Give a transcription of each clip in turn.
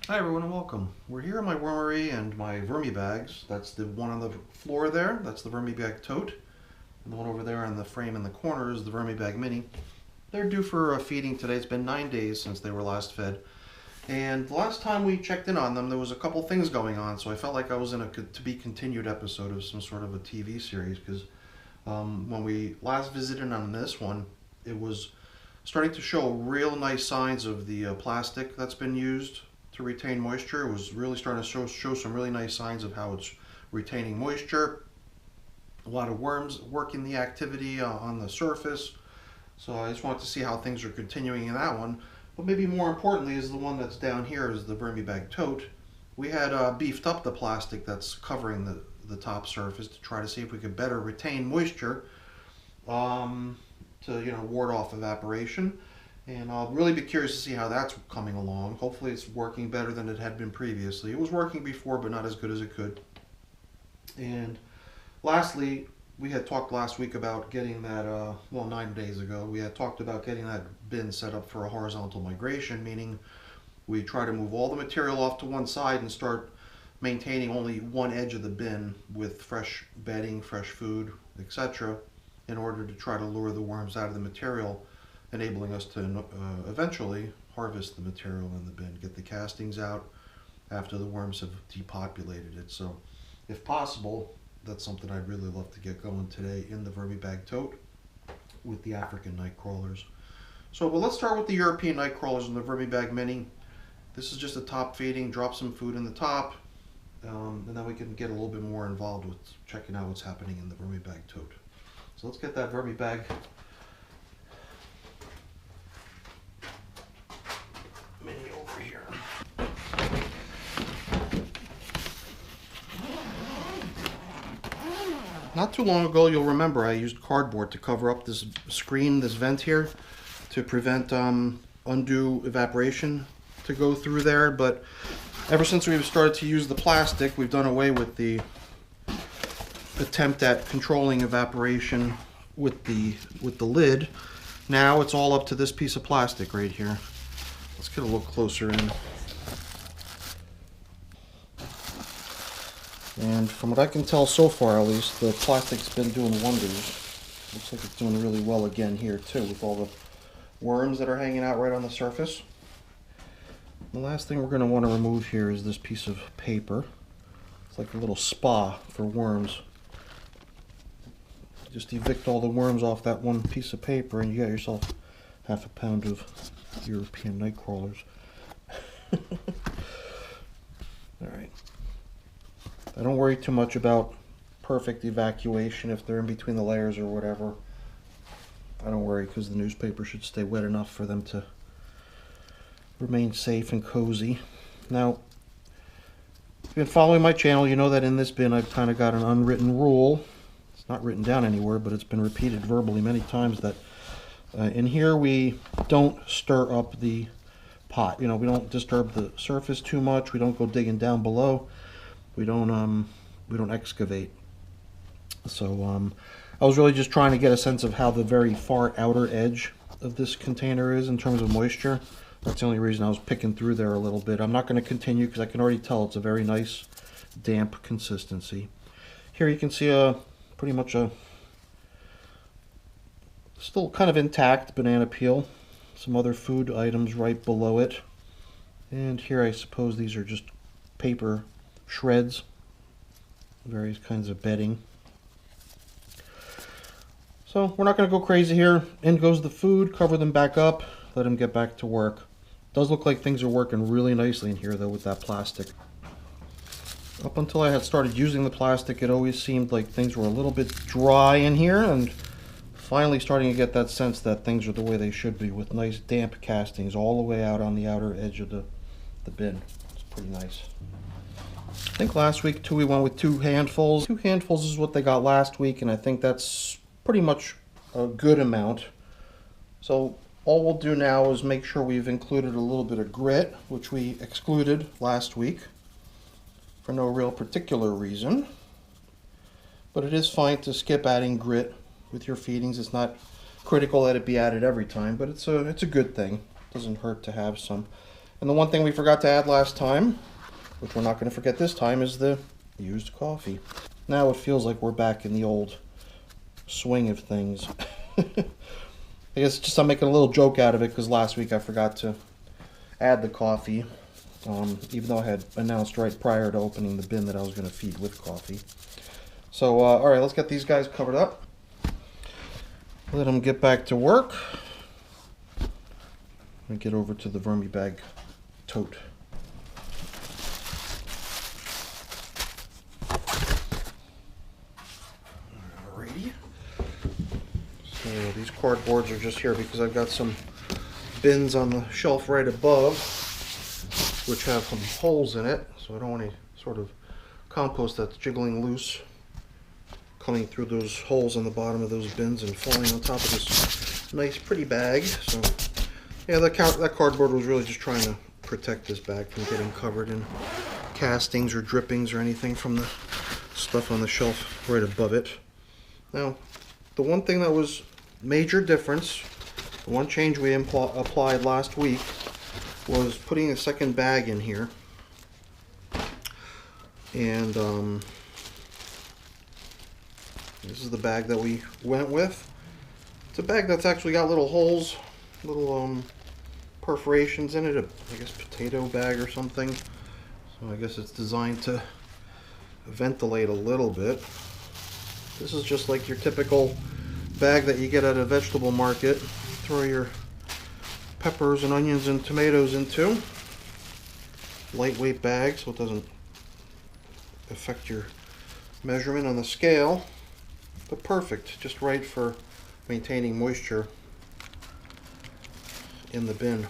Hi everyone and welcome. We're here in my wormery and my VermiBags. That's the one on the floor there, that's the VermiBag Tote. And the one over there on the frame in the corner is the VermiBag Mini. They're due for a feeding today. It's been 9 days since they were last fed. And the last time we checked in on them, there was a couple things going on, so I felt like I was in a to-be-continued episode of some sort of a TV series, because when we last visited on this one, it was starting to show real nice signs of the plastic that's been used to retain moisture. It was really starting to show some really nice signs of how it's retaining moisture. A lot of worms working the activity on the surface. So I just wanted to see how things are continuing in that one. But maybe more importantly is the one that's down here is the VermiBag Tote. We had beefed up the plastic that's covering the top surface to try to see if we could better retain moisture to ward off evaporation. And I'll really be curious to see how that's coming along. Hopefully it's working better than it had been previously. It was working before, but not as good as it could. And lastly, we had talked last week about getting that, 9 days ago, we had talked about getting that bin set up for a horizontal migration, meaning we try to move all the material off to one side and start maintaining only one edge of the bin with fresh bedding, fresh food, etc., in order to try to lure the worms out of the material, enabling us to eventually harvest the material in the bin, get the castings out after the worms have depopulated it. So if possible, that's something I'd really love to get going today in the VermiBag Tote with the African nightcrawlers. So let's start with the European nightcrawlers and the VermiBag Mini. This is just a top feeding, drop some food in the top, and then we can get a little bit more involved with checking out what's happening in the VermiBag Tote. So let's get that VermiBag Mini over here. Not too long ago, you'll remember I used cardboard to cover up this screen, this vent here, to prevent undue evaporation to go through there. But ever since we've started to use the plastic, we've done away with the attempt at controlling evaporation with the lid. Now it's all up to this piece of plastic right here. Let's get a look closer in. And from what I can tell so far, at least, the plastic's been doing wonders. Looks like it's doing really well again here too, with all the worms that are hanging out right on the surface. The last thing we're going to want to remove here is this piece of paper. It's like a little spa for worms. Just evict all the worms off that one piece of paper and you got yourself half a pound of European nightcrawlers. Alright. I don't worry too much about perfect evacuation if they're in between the layers or whatever. I don't worry because the newspaper should stay wet enough for them to remain safe and cozy. Now, if you've been following my channel, you know that in this bin I've kind of got an unwritten rule. It's not written down anywhere, but it's been repeated verbally many times that in here we don't stir up the pot. We don't disturb the surface too much. We don't go digging down below. We don't excavate. So I was really just trying to get a sense of how the very far outer edge of this container is in terms of moisture. That's the only reason I was picking through there a little bit. I'm not going to continue because I can already tell it's a very nice damp consistency. Here you can see pretty much a still kind of intact banana peel. Some other food items right below it. And here I suppose these are just paper shreds, various kinds of bedding. So we're not going to go crazy here. In goes the food, cover them back up, let them get back to work. Does look like things are working really nicely in here though with that plastic. Up until I had started using the plastic, it always seemed like things were a little bit dry in here, and finally starting to get that sense that things are the way they should be, with nice damp castings all the way out on the outer edge of the bin. It's pretty nice. I think last week too we went with 2 handfuls. 2 handfuls is what they got last week, and I think that's pretty much a good amount. So all we'll do now is make sure we've included a little bit of grit, which we excluded last week for no real particular reason. But it is fine to skip adding grit with your feedings. It's not critical that it be added every time, but it's a good thing. It doesn't hurt to have some. And the one thing we forgot to add last time, which we're not going to forget this time, is the used coffee. Now it feels like we're back in the old swing of things. I guess just I'm making a little joke out of it because last week I forgot to add the coffee, even though I had announced right prior to opening the bin that I was going to feed with coffee. So, all right, let's get these guys covered up. Let them get back to work. And get over to the VermiBag Tote. Alrighty. So these cardboards are just here because I've got some bins on the shelf right above, which have some holes in it. So I don't want any sort of compost that's jiggling loose coming through those holes on the bottom of those bins and falling on top of this nice pretty bag. So yeah, that cardboard was really just trying to protect this bag from getting covered in castings or drippings or anything from the stuff on the shelf right above it. Now, the one thing that was major difference, the one change we applied last week, was putting a second bag in here. And this is the bag that we went with. It's a bag that's actually got little holes, little perforations in it, I guess potato bag or something. So I guess it's designed to ventilate a little bit. This is just like your typical bag that you get at a vegetable market. Throw your peppers and onions and tomatoes into. Lightweight bag so it doesn't affect your measurement on the scale. But perfect, just right for maintaining moisture in the bin.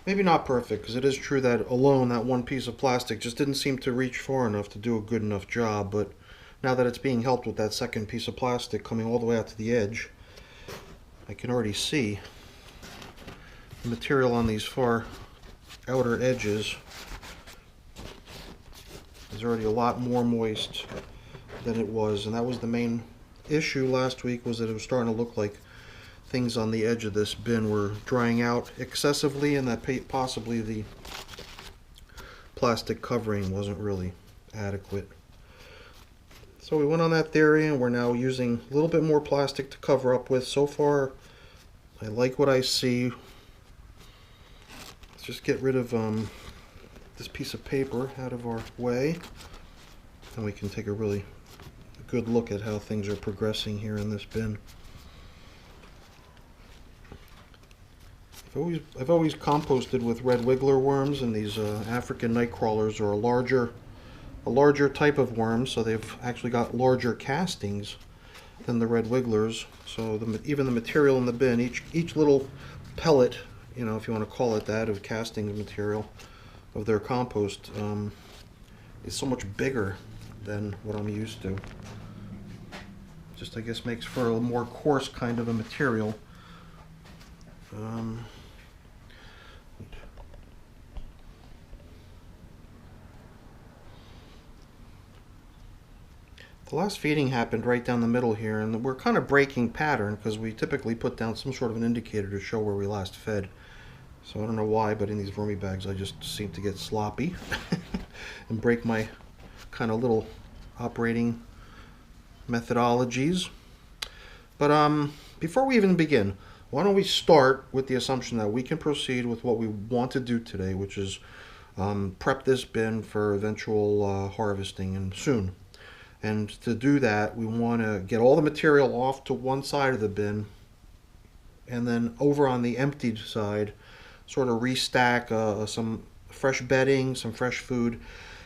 Maybe not perfect, because it is true that alone that one piece of plastic just didn't seem to reach far enough to do a good enough job, but now that it's being helped with that second piece of plastic coming all the way out to the edge, I can already see the material on these far outer edges is already a lot more moist than it was, and that was the main issue last week, was that it was starting to look like things on the edge of this bin were drying out excessively and that possibly the plastic covering wasn't really adequate. So we went on that theory and we're now using a little bit more plastic to cover up with. So far I like what I see. Let's just get rid of this piece of paper out of our way and we can take a really good look at how things are progressing here in this bin. I've always composted with red wiggler worms, and these African nightcrawlers are a larger type of worm, so they've actually got larger castings than the red wigglers. So even the material in the bin, each little pellet, you know, if you want to call it that, of casting material of their compost is so much bigger than what I'm used to. Just, I guess, makes for a more coarse kind of a material. The last feeding happened right down the middle here, and we're kind of breaking pattern because we typically put down some sort of an indicator to show where we last fed. So I don't know why, but in these Vermi bags I just seem to get sloppy and break my kind of little operating methodologies. But before we even begin, why don't we start with the assumption that we can proceed with what we want to do today, which is prep this bin for eventual harvesting and soon. And to do that, we want to get all the material off to one side of the bin, and then over on the emptied side, sort of restack some fresh bedding, some fresh food,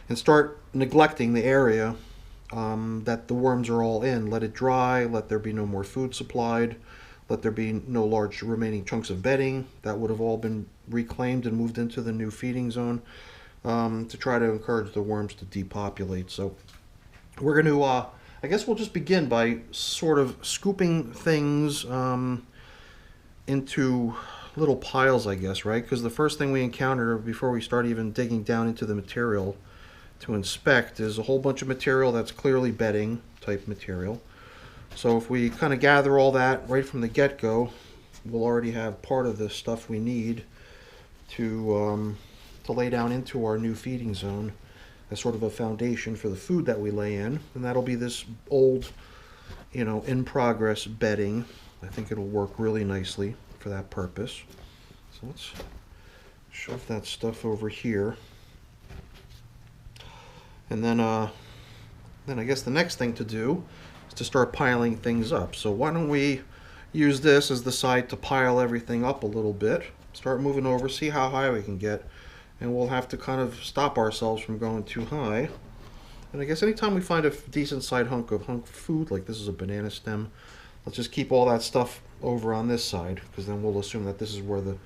and start neglecting the area that the worms are all in. Let it dry, let there be no more food supplied, let there be no large remaining chunks of bedding. That would have all been reclaimed and moved into the new feeding zone to try to encourage the worms to depopulate. So we're going to, I guess we'll just begin by sort of scooping things into little piles, I guess, right? Because the first thing we encounter before we start even digging down into the material to inspect is a whole bunch of material that's clearly bedding type material. So if we kind of gather all that right from the get-go, we'll already have part of the stuff we need to to lay down into our new feeding zone as sort of a foundation for the food that we lay in. And that'll be this old, in progress bedding. I think it'll work really nicely for that purpose. So let's shove that stuff over here. And then I guess the next thing to do is to start piling things up. So why don't we use this as the side to pile everything up a little bit. Start moving over, see how high we can get. And we'll have to kind of stop ourselves from going too high. And I guess anytime we find a decent sized hunk of food, like this is a banana stem, let's just keep all that stuff over on this side, because then we'll assume that this is where the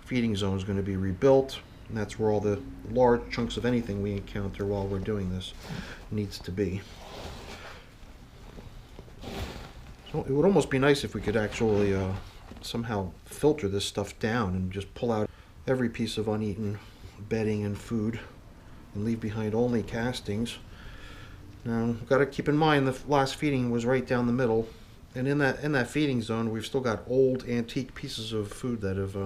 feeding zone is going to be rebuilt. And that's where all the large chunks of anything we encounter while we're doing this needs to be. So it would almost be nice if we could actually somehow filter this stuff down and just pull out every piece of uneaten bedding and food and leave behind only castings. Now, we've got to keep in mind the last feeding was right down the middle, and in that feeding zone we've still got old antique pieces of food that have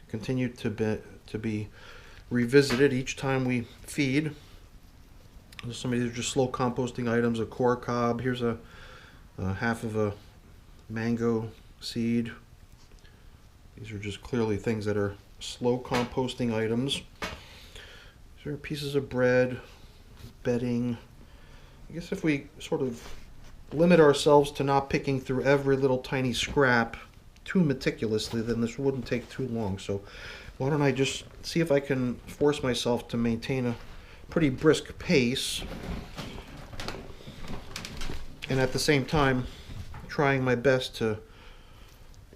continued to be revisited each time we feed. Some of these are just slow composting items, a core cob. Here's a half of a mango seed. These are just clearly things that are slow composting items. These are pieces of bread, bedding. I guess if we sort of limit ourselves to not picking through every little tiny scrap too meticulously, then this wouldn't take too long. So why don't I just see if I can force myself to maintain a pretty brisk pace, and at the same time trying my best to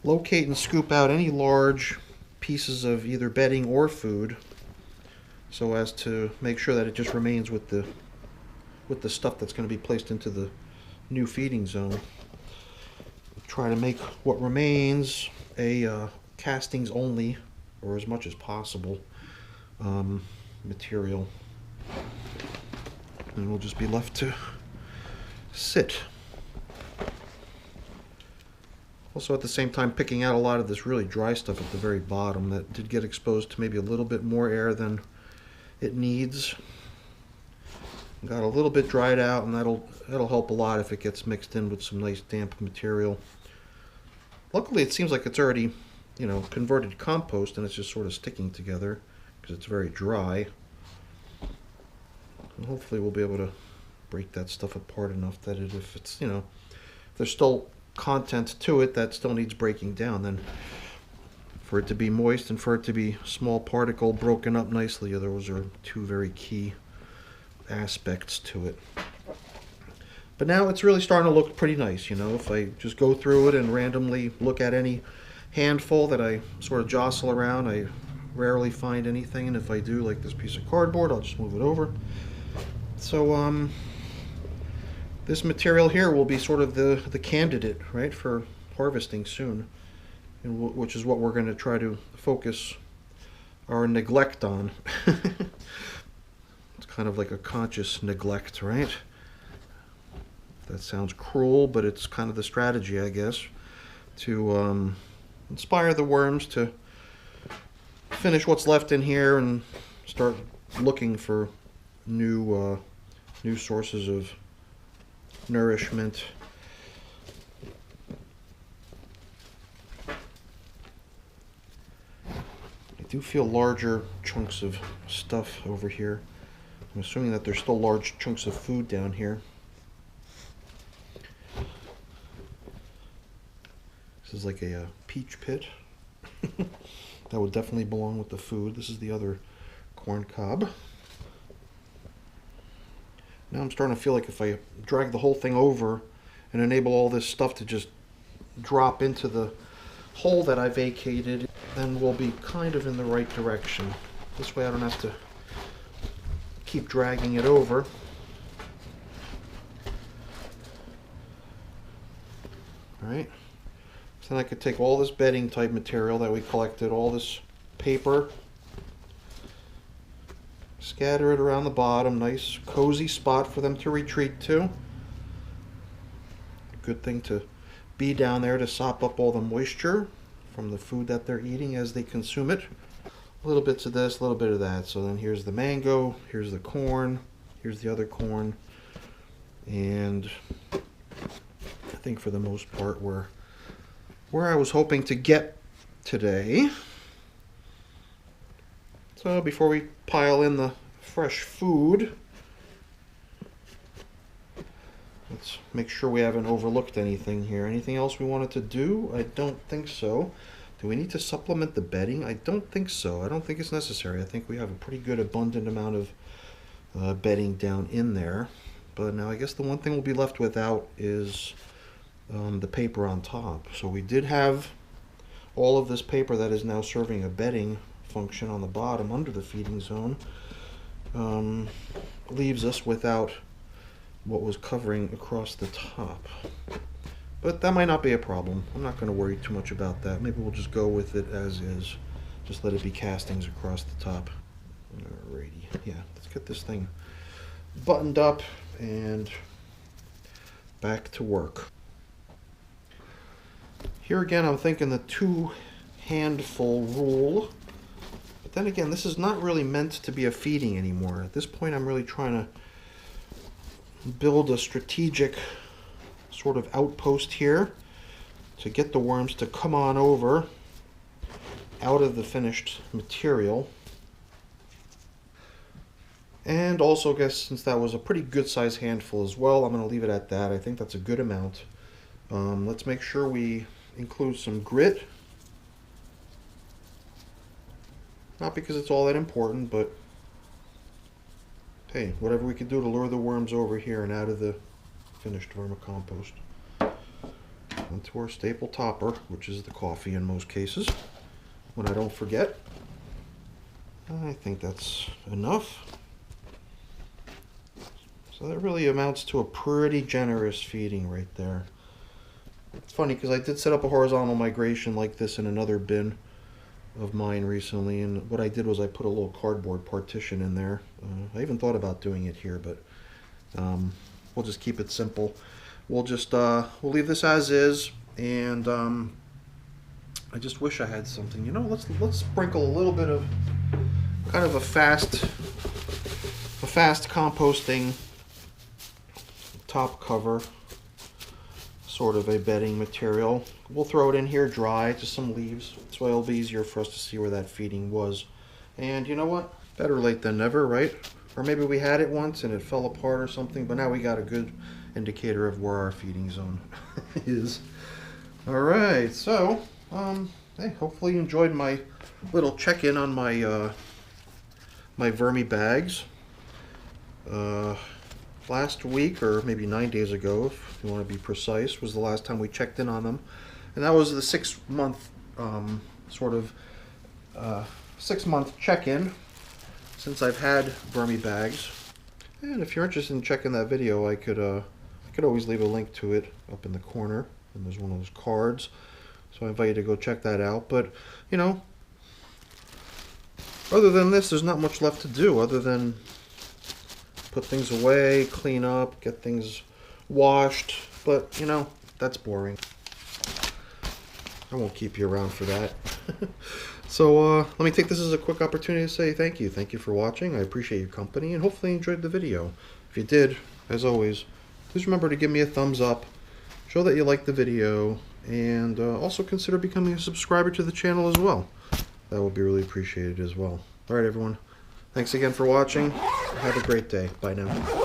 locate and scoop out any large pieces of either bedding or food, so as to make sure that it just remains with the stuff that's going to be placed into the new feeding zone. Try to make what remains a castings only, or as much as possible, material, and we'll just be left to sit. Also at the same time picking out a lot of this really dry stuff at the very bottom that did get exposed to maybe a little bit more air than it needs. Got a little bit dried out, and that'll help a lot if it gets mixed in with some nice damp material. Luckily it seems like it's already, converted compost, and it's just sort of sticking together because it's very dry. And hopefully we'll be able to break that stuff apart enough that if it's, if there's still content to it that still needs breaking down, then for it to be moist and for it to be small particle broken up nicely, those are two very key aspects to it. But now it's really starting to look pretty nice. If I just go through it and randomly look at any handful that I sort of jostle around, I rarely find anything, and if I do, like this piece of cardboard, I'll just move it over. So this material here will be sort of the candidate, right, for harvesting soon, and which is what we're going to try to focus our neglect on. It's kind of like a conscious neglect, right? That sounds cruel, but it's kind of the strategy, I guess, to inspire the worms to finish what's left in here and start looking for new sources of nourishment. I do feel larger chunks of stuff over here. I'm assuming that there's still large chunks of food down here. This is like a peach pit. That would definitely belong with the food. This is the other corn cob. Now I'm starting to feel like if I drag the whole thing over and enable all this stuff to just drop into the hole that I vacated, then we'll be kind of in the right direction. This way I don't have to keep dragging it over. Alright, so then I could take all this bedding type material that we collected, all this paper, scatter it around the bottom, nice cozy spot for them to retreat to. Good thing to be down there to sop up all the moisture from the food that they're eating as they consume it. little bits of this, a little bit of that. So then here's the mango, here's the corn, here's the other corn, and I think for the most part we're where I was hoping to get today. So before we pile in the fresh food, let's make sure we haven't overlooked anything here. Anything else we wanted to do? I don't think so. Do we need to supplement the bedding? I don't think so. I don't think it's necessary. I think we have a pretty good abundant amount of bedding down in there. But now I guess the one thing we'll be left without is the paper on top. So we did have all of this paper that is now serving a bedding function on the bottom under the feeding zone. Leaves us without what was covering across the top. But that might not be a problem. I'm not going to worry too much about that. Maybe we'll just go with it as is. Just let it be castings across the top. Alrighty. Yeah, let's get this thing buttoned up and back to work. Here again, I'm thinking the 2 handful rule. But then again, this is not really meant to be a feeding anymore. At this point, I'm really trying to build a strategic sort of outpost here to get the worms to come on over out of the finished material. And also, I guess since that was a pretty good size handful as well, I'm going to leave it at that. I think that's a good amount. Let's make sure we include some grit. Not because it's all that important, but hey, whatever we can do to lure the worms over here and out of the finished vermicompost. Onto our staple topper, which is the coffee in most cases, when I don't forget. I think that's enough. So that really amounts to a pretty generous feeding right there. It's funny because I did set up a horizontal migration like this in another bin of mine recently, and what I did was I put a little cardboard partition in there. I even thought about doing it here, but we'll just keep it simple. We'll just we'll leave this as is, and I just wish I had something. You know, let's sprinkle a little bit of kind of a fast composting top cover, sort of a bedding material. We'll throw it in here dry, just some leaves. This way it'll be easier for us to see where that feeding was. And you know what? Better late than never, right? Or maybe we had it once and it fell apart or something, but now we got a good indicator of where our feeding zone is. All right, so hey, hopefully you enjoyed my little check-in on my my VermiBags. Last week, or maybe 9 days ago, if you want to be precise, was the last time we checked in on them, and that was the 6-month sort of 6-month check-in since I've had VermiBags. And if you're interested in checking that video, I could always leave a link to it up in the corner, and there's one of those cards, so I invite you to go check that out. But you know, other than this, there's not much left to do other than put things away, clean up, get things washed, but you know, that's boring. I won't keep you around for that. So let me take this as a quick opportunity to say thank you. Thank you for watching. I appreciate your company, and hopefully you enjoyed the video. If you did, as always, please remember to give me a thumbs up, show that you liked the video, and also consider becoming a subscriber to the channel as well. That would be really appreciated as well. All right, everyone. Thanks again for watching. Have a great day. Bye now.